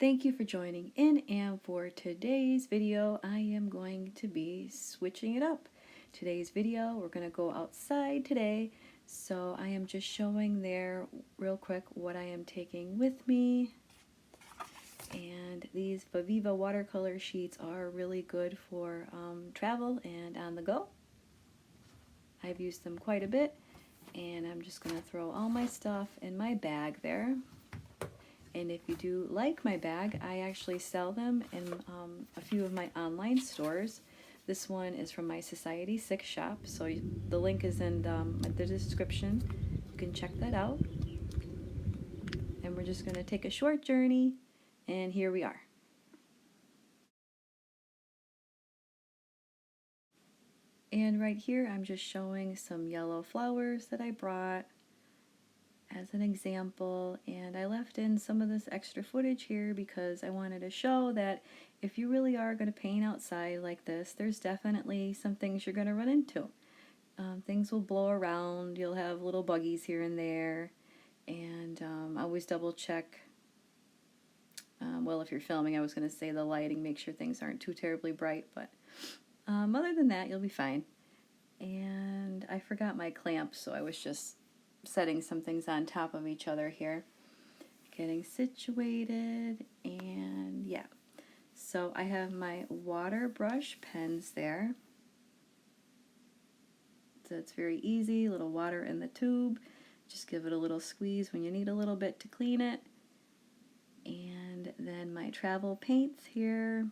Thank you for joining in, and for today's video I am going to be switching it up. Today's video we're going to go outside today, so I am just showing there real quick what I am taking with me. And these Viviva watercolor sheets are really good for travel and on the go. I've used them quite a bit, and I'm just going to throw all my stuff in my bag there. And if you do like my bag, I actually sell them in a few of my online stores. This one is from my Society 6 shop, so the link is in the description. You can check that out. And we're just going to take a short journey, and here we are. And right here I'm just showing some yellow flowers that I brought as an example, and I left in some of this extra footage here because I wanted to show that if you really are going to paint outside like this, there's definitely some things you're going to run into. Things will blow around, you'll have little buggies here and there, and always double check, well, if you're filming, I was going to say the lighting, make sure things aren't too terribly bright, but other than that, you'll be fine. And I forgot my clamp, so I was just setting some things on top of each other here, getting situated. And yeah, so I have my water brush pens there, so it's very easy. Little water in the tube, just give it a little squeeze when you need a little bit to clean it. And then my travel paints here.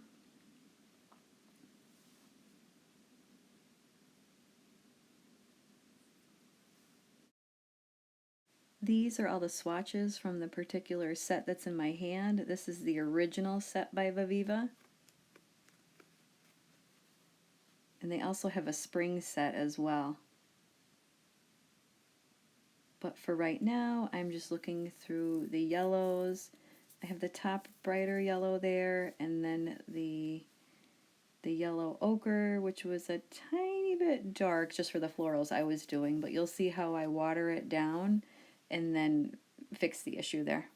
These are all the swatches from the particular set that's in my hand. This is the original set by Viviva. And they also have a spring set as well. But for right now, I'm just looking through the yellows. I have the top brighter yellow there, and then the yellow ochre, which was a tiny bit dark just for the florals I was doing, but you'll see how I water it down and then fix the issue there.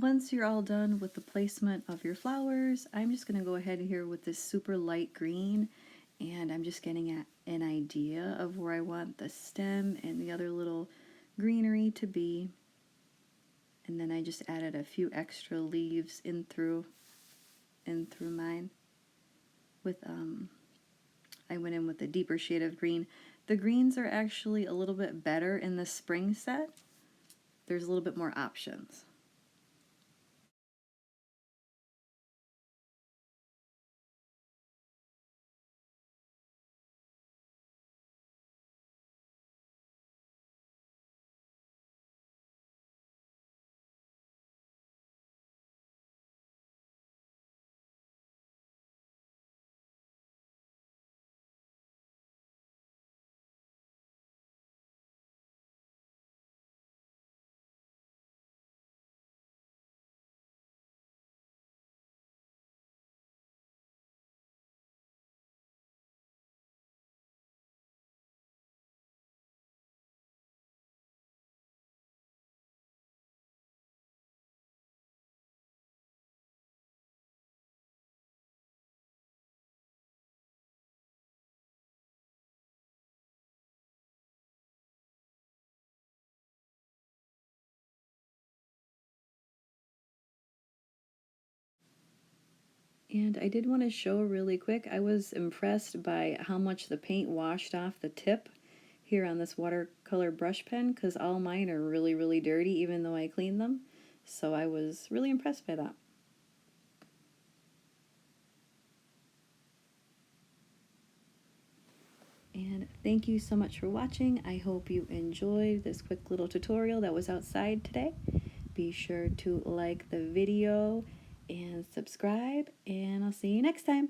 Once you're all done with the placement of your flowers, I'm just going to go ahead here with this super light green, and I'm just getting an idea of where I want the stem and the other little greenery to be. And then I just added a few extra leaves in through mine with I went in with a deeper shade of green. The greens are actually a little bit better in the spring set. There's a little bit more options. And I did want to show really quick, I was impressed by how much the paint washed off the tip here on this watercolor brush pen, because all mine are really, really dirty even though I cleaned them. So I was really impressed by that. And thank you so much for watching. I hope you enjoyed this quick little tutorial that was outside today. Be sure to like the video and subscribe, and I'll see you next time.